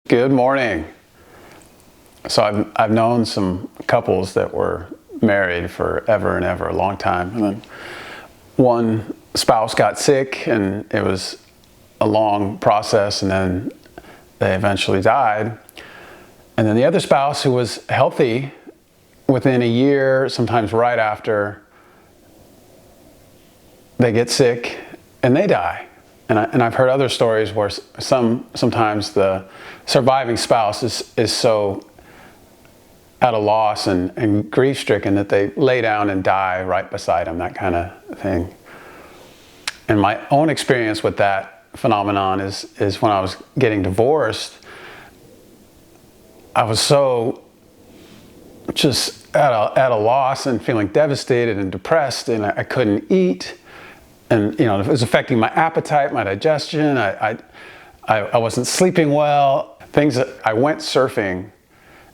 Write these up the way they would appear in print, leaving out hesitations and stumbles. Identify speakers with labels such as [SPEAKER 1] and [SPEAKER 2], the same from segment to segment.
[SPEAKER 1] Good morning. So I've known some couples that were married forever and ever, a long time. And then one spouse got sick and it was a long process, and then they eventually died. And then the other spouse, who was healthy, within a year, sometimes right after, they get sick and they die. And I've heard other stories where sometimes the surviving spouse is so at a loss and grief-stricken that they lay down and die right beside them, that kind of thing. And my own experience with that phenomenon is when I was getting divorced, I was so just at a loss and feeling devastated and depressed, and I couldn't eat. And it was affecting my appetite, my digestion. I wasn't sleeping well. Things that I went surfing,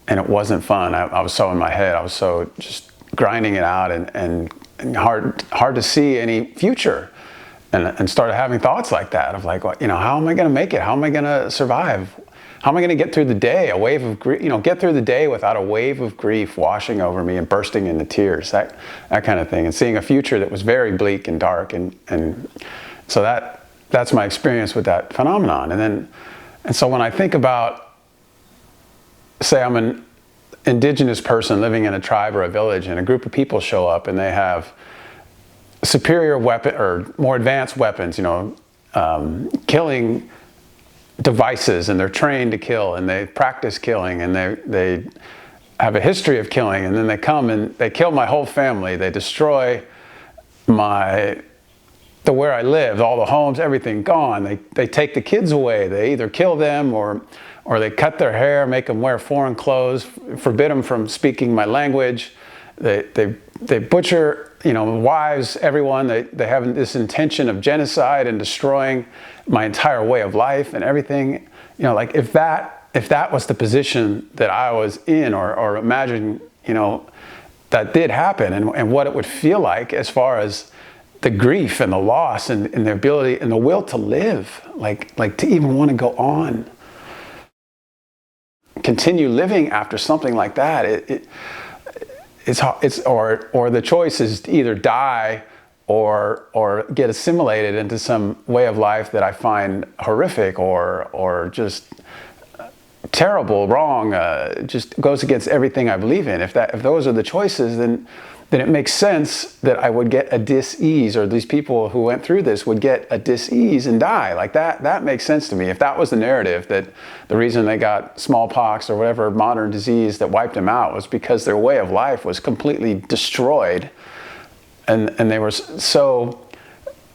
[SPEAKER 1] and it wasn't fun. I was so in my head. I was so just grinding it out and hard to see any future. And started having thoughts like that of like, how am I going to make it? How am I going to survive? How am I going to get through the day? A wave of grief, get through the day without a wave of grief washing over me and bursting into tears, that kind of thing. And seeing a future that was very bleak and dark. And so that's my experience with that phenomenon. And so when I think about, say I'm an indigenous person living in a tribe or a village, and a group of people show up and they have superior weapon or more advanced weapons, killing devices, and they're trained to kill, and they practice killing, and they have a history of killing, and then they come and they kill my whole family. They destroy where I live, all the homes, everything gone. They take the kids away. They either kill them or they cut their hair, make them wear foreign clothes, forbid them from speaking my language. They butcher, wives, everyone. They have this intention of genocide and destroying my entire way of life and everything. Like if that was the position that I was in, or imagine, that did happen, and what it would feel like as far as the grief and the loss and the ability and the will to live, like to even want to go on, continue living after something like that. Or the choice is to either die or get assimilated into some way of life that I find horrific or just terrible, wrong, just goes against everything I believe in. If those are the choices, then it makes sense that I would get a dis-ease, or these people who went through this would get a dis-ease and die. Like that makes sense to me. If that was the narrative, that the reason they got smallpox or whatever modern disease that wiped them out was because their way of life was completely destroyed, and they were so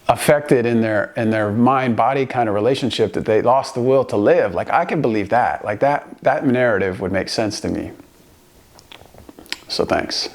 [SPEAKER 1] affected in their mind-body kind of relationship that they lost the will to live. Like I can believe that. Like that narrative would make sense to me. So thanks.